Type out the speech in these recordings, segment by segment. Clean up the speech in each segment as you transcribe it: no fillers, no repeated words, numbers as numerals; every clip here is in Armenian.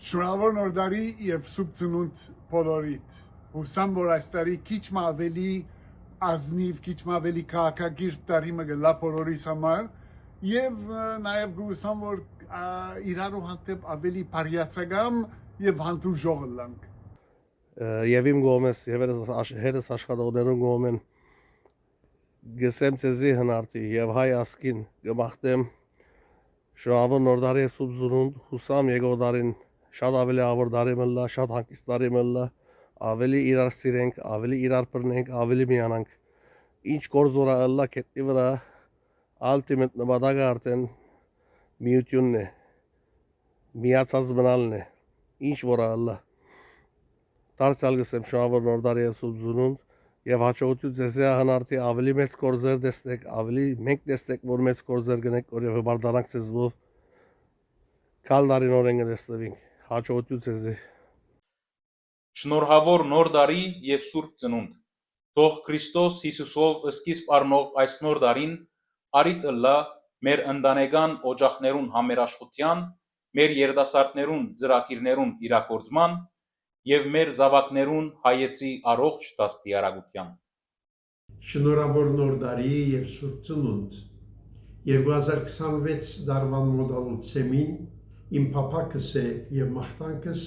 Շնորհավոր նոր տարի եւ սուրբ ծնունդ բոլորիդ։ Հուսամ որ այս տարի քիչ ավելի ազնիվ, քիչ ավելի քաղաքակիրթ տարի մը գլա բոլորիս համար եւ նաեւ հուսամ որ իրարու հանդեպ ավելի բարյացակամ եւ հանդուրժող լանք։ Եվ իմ գոմես եւ հերս աշխատողներուն գոմեն գսեմ ցեզի հնարդի եւ հայ ասկին գմախտեմ շնորհավոր նոր տարի սուրբ ծնունդ հուսամ եկող տարին շատ ավելի ավոր տարի մլա, շատ հանգիստ տարի մլա, ավելի իրար սիրենք, ավելի իրար բռնենք, ավելի միանանք։ Ինչ գործ որ ալլա կետնի վրա ultimate նպատակը արդեն միությունն է, միացած մնալն է, ինչ որ ալլա։ Դարձյալ գսեմ շնորհավոր նոր տարի սուրբ ծնունդ եւ հաջողություն ձեզ հնարդի ավելի մեծ գործեր տեսնեք, ավելի մենք տեսնեք որ մեծ գործեր գնենք, որ բարդանանք ձեզով կալ տարին օրենք տեսնվենք։ Հաջողություն ձեզ։ Շնորհավոր նոր տարի եւ սուրբ ծնունդ։ Թող Քրիստոս Հիսուսով սկիզբ առնող այս նոր տարին արիտ ըլլա մեր ընտանեկան օջախներուն համերաշխության, մեր երիտասարդներուն ծրագիրներուն իրագործման եւ մեր զավակներուն հայեցի առողջ դաստիարակության։ Շնորհավոր նոր տարի եւ սուրբ ծնունդ։ 2026 դարվան մոդալուցեմին իմ փափակս է եւ մաղթանքս,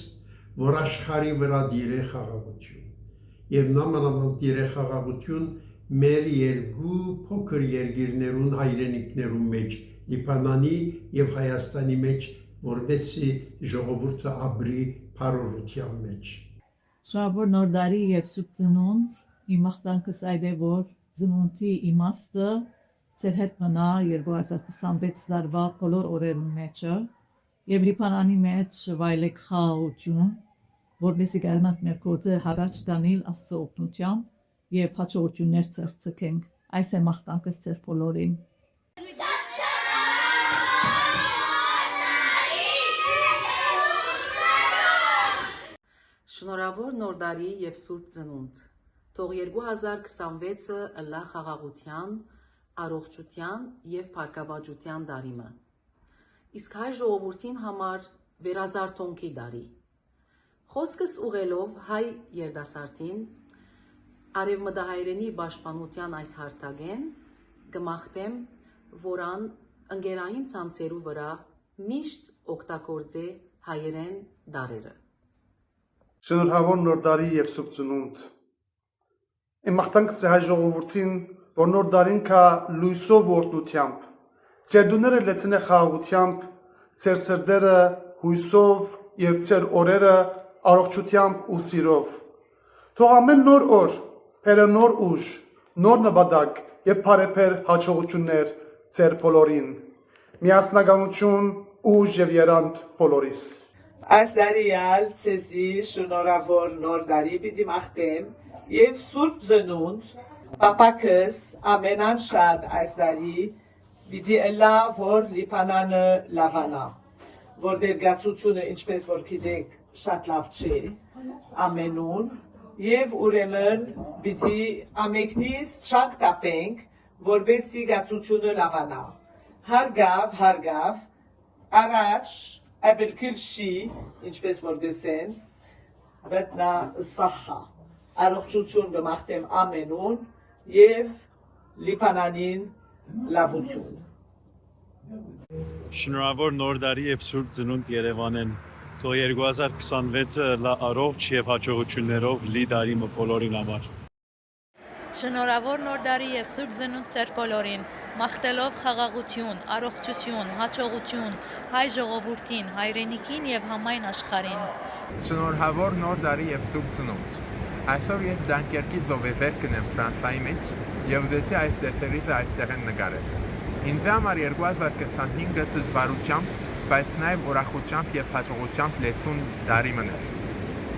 որ աշխարհի վրա դիրե խաղաղություն եւ նամանավանդ դիրե խաղաղություն մեր երկու փոքր երկիրներուն հայրենիքներուն մեջ Լիբանանի եւ Հայաստանի մեջ, որովհետեւ ժողովուրդը ապրի բարօրության մեջ։ Շնորհավոր նոր տարի եւ սուրբ ծնունդ, իմ մաղթանքս այդ է, որ ծնունդի իմաստը ձեր հետ մնա 2026 տարվա բոլոր օրերուն մեջը եւ Լիբանանի մեջ վայելեք խաղաղություն, որովհետեւ գարնանք մեր գործը հառաջ տանել Աստծո օգնությամբ եւ հաջողություններ ցերծենք։ Այս է մաղթանքս ձեր բոլորին։ Շնորհավոր նոր տարի եւ սուրբ ծնունդ։ Թող 2026-ը ըլլա խաղաղության, առողջության եւ փառքավաճության տարի։ Իսկ հայ ժողովրդին համար վերազարթոնքի տարի։ Խոսքս ուղելով հայ երդասարտին արևմտահայերենի պաշտպանության այս հարթակեն կմաղթեմ, որ ան ընկերային ցանցերու վրա միշտ օգտագործե հայերեն դարերը։ Շնորհավոր նոր տարի եւ սուրբ ծնունդ։ Իմ մաղթանքս է հայ ժողովրդին, որ նոր տարին կա լույսով օրհնությամբ, ձեր դուները լեցնե խաղաղությամբ, ձեր սրտերը հույսով եւ ձեր օրերը առողջությամբ ու սիրով։ Թող ամեն նոր օր, բերը նոր ուժ, նոր նպատակ եւ բարեփեր հաջողություններ ձեր բոլորին։ Միասնականություն, ուժ եւ երանդ բոլորիս։ Այս տարիալ ցեզի շնորհավոր նոր տարի պիտի մաղթեմ եւ սուրբ ծնունդ պապակս ամենաշատ այս տարի պիտի ըլլա որ Լիբանանը լավանա որտեղ գացությունը ինչպես որ գիտեք շատ լավ չի ամենուն եւ ուրեմն պիտի ամեկնից չանք տապենք որպեսզի գացությունը լավանա հարգավ առաջ Աբելքիլշի, ինչպես որ դեսեն, բետնա սահա, առողջություն գմաղթեմ ամենուն և Լիբանանին լավություն։ Շնորհավոր նոր տարի եւ սուրբ ծնունդ Երևանեն, թող 2026-ը լա առողջ եւ հաջողություններով լի տարի մը բոլորին համար։ Շնորհավոր նոր տարի եւ սուրբ ծնունդ ձեր բոլորին, մաղթելով խաղաղություն, առողջություն, հաջողություն հայ ժողովրդին, հայրենիքին եւ համայն աշխարհին։ Շնորհավոր նոր տարի եւ սուրբ ծնունդ։ Այսօր ես Դանկերկի ծովեզեր կնեմ Ֆրանսիայի մեջ եւ ուզեցի այս դեսերիզը այստեղ են նկարել։ Ինձ համար 2025-ը դժվարությամբ, բայց նաեւ ուրախությամբ եւ հաջողությամբ լեցուն տարի մներ։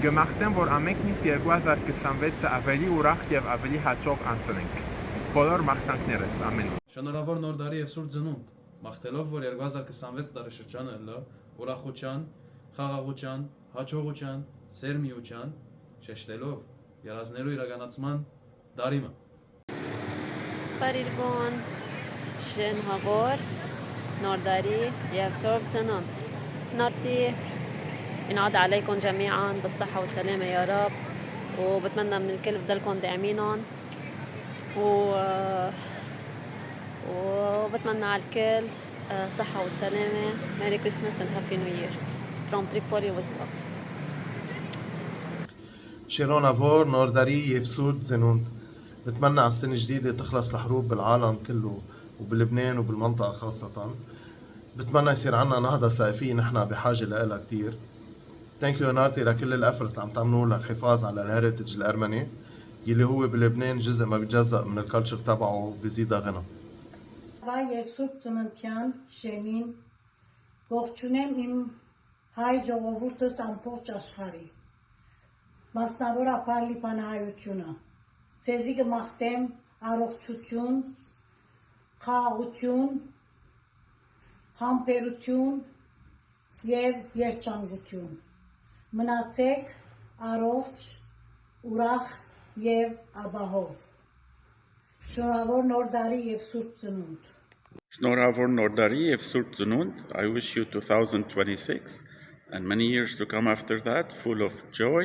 Գմաղթեմ, որ ամենքնից 2026-ը ավելի ուրախ եւ ավելի հաջող անցնենք։ Բոլոր մաղթանքներս ամեն։ Շնորհավոր նոր տարի եւ սուրբ ծնունդ, մաղթելով, որ 2026 տարեշրջանը լա ուրախության, խաղաղության, հաջողության, սերմիության, շեշտելով երազներու իրականացման տարիմը։ Բարիրգոն, շնորհավոր նոր տարի եւ սուրբ ծնունդ։ Նորտի ينعاد عليكم جميعا بالصحة والسلامة يا رب، وبتمنى من الكل بضلكم داعمينهم وبتمنى على الكل صحة والسلامة. Merry Christmas and Happy New Year from Tripoli West Off. شيرون أفور نورداري يفسود زنوند. بتمنى على السنة الجديدة تخلص الحروب بالعالم كله وبلبنان وبالمنطقة خاصة. بتمنى يصير عنا نهضة سقفية نحن بحاجة لها كتير. ثانك يو نارتي لكل الافرت اللي عم تعملوه للحفاظ على الهيريتج الأرمني يلي هو بلبنان جزء ما بيتجزأ من الكالتشر تبعه بزيدها غنى. Եվ Սուրբ Ծննդյան շեմին ողջունեմ իմ հայ ժողովուրդս ամբողջ աշխարհի։ Մասնավորապես լիբանանայությունը։ Ցեզի կմաղթեմ առողջություն, խաղաղություն, համբերություն եւ երջանկություն։ Մնացեք առողջ, ուրախ եւ ապահով։ Շնորհավոր նոր տարի եւ Սուրբ Ծնունդ։ Շնորհավոր նոր տարի եւ Սուրբ Ծնունդ. I wish you 2026 and many years to come after that, full of joy,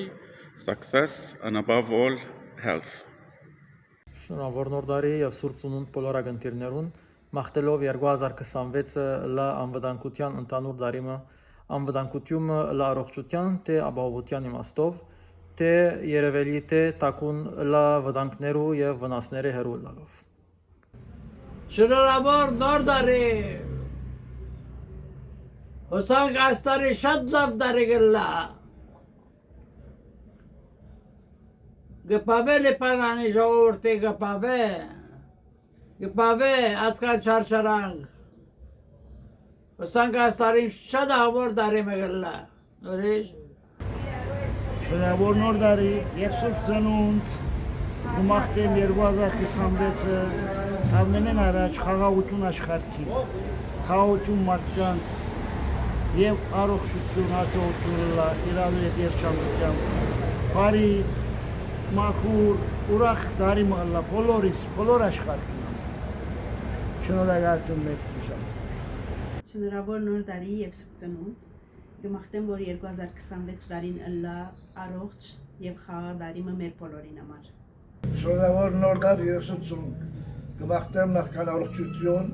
success and above all health. Շնորհավոր նոր տարի եւ Սուրբ Ծնունդ բոլոր ագընտիրներուն, մաղթելով 2026-ը լա անվտանգության ընդհանուր տարիմը, անվտանգությունը լա առողջության թե ապահովության իմաստով, թե երևելի թե տակուն լա վտանգներու եւ վնասների հեռու լալով։ Շնորհավոր նոր տարի։ Հուսանք այս տարի շատ լավ տարի գլա։ Գպավե լիբանանի ժողովուրդի գպավե ասկան չարշարանք։ Հուսանք այս տարի շատ ավոր տարի մգլա։ Ուրիշ Շնորհավոր նոր տարի եւ Սուրբ Ծնունդ կմաղթեմ 2026-ը ամենեն առաջ խաղաղություն աշխարհի, խաղաղություն մարդկանց եւ առողջություն հաջողություն իրավի եւ երջանկության։ Բարի մաքուր ուրախ տարի մղլա բոլորիս, բոլոր աշխարհին։ Շնորհակալություն մերսի շատ։ Շնորհավոր նոր տարի եւ Սուրբ Ծնունդ։ Կմաղթեմ, որ 2026 տարին ըլլա առողջ եւ խաղաղ տարիմը մեր բոլորին համար։ Շնորհավոր նոր տարի եւ Սուրբ Ծնունդ։ Կմաղթեմ նախքան առողջություն,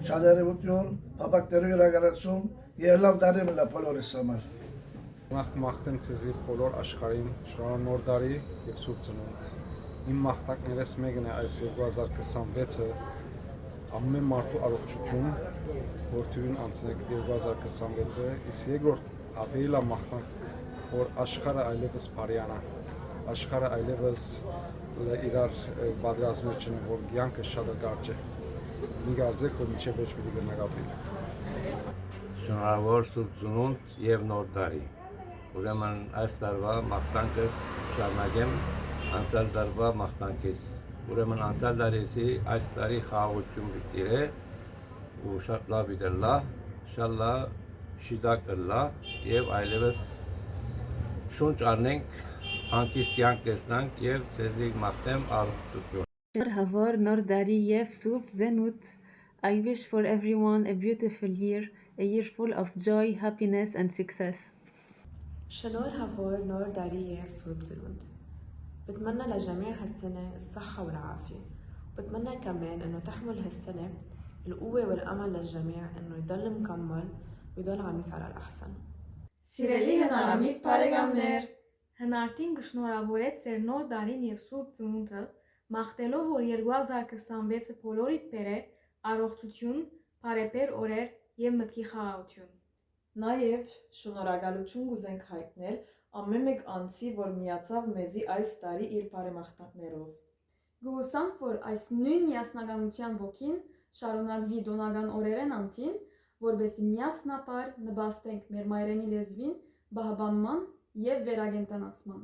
շահերեվություն, փապակտերի իրականացում եւ լավ տարի մնա բոլորիս համար։ Մաղթեմ ցեզի բոլոր աշխարհին շնորհավոր նոր տարի եւ Սուրբ Ծնունդ։ Իմ մաղթակներս մեկն է այս 2026-ը ամեն մարդու առողջություն, որդյուն անցնեք 2026-ը, իսկ երկրորդ ավելի լավ մաղթանք, որ աշխարհը այլևս բարիանա, աշխարհը այլևս իրար պատրաստներ չնի, որ կյանքը շատ կարճ է։ Մի կարծեք, որ մինչև վերջ պիտի գնահատվի։ Շնորհավոր Սուրբ Ծնունդ եւ նոր տարի։ Ուրեմն այս տարվա մաղթանքս շարունակեմ անցյալ տարվա մաղթանքից։ Ուրեմն անցյալ տարի այս տարի խաղաղություն պիտի ու շատ լավ իտելա, շատ լավ շիտակ ըլլա եւ այլևս շունչ առնենք, հանգիստ կյանք տեսնանք եւ ցեզի մաղթեմ առողջություն։ Շնորհավոր նոր տարի եւ Սուրբ Ծնունդ. I wish for everyone a beautiful year, a year full of joy, happiness and success. شنورهافور نور دارية سورب زنود. بتمنى لجميع هالسنة الصحة والعافية، وبتمنى كمان إنه تحمل هالسنة القوة والأمل للجميع إنه يضل مكمل ويضل عم يسعى للأحسن. Սիրելի հնարամիտ բարեկամներ, հնարտին կշնորհավորեց ձեր նոր տարին եւ Սուրբ Ծնունդը, մաղթելով, որ 2026-ը բոլորիդ բերե առողջություն, բարեպեր օրեր եւ մտքի խաղաղություն։ Նաև շնորհակալություն կուզենք հայտնել ամեն մեկ անձի, որ միացավ մեզի այս տարի իր բարեմաղթանքներով։ Գուսանք, որ այս նույն միասնականության ոգին շարունակվի դոնական օրերեն անտին, որբեսի միասնապար նպաստենք մեր մայրենի լեզվին, բահբանման եւ վերագենտանացման։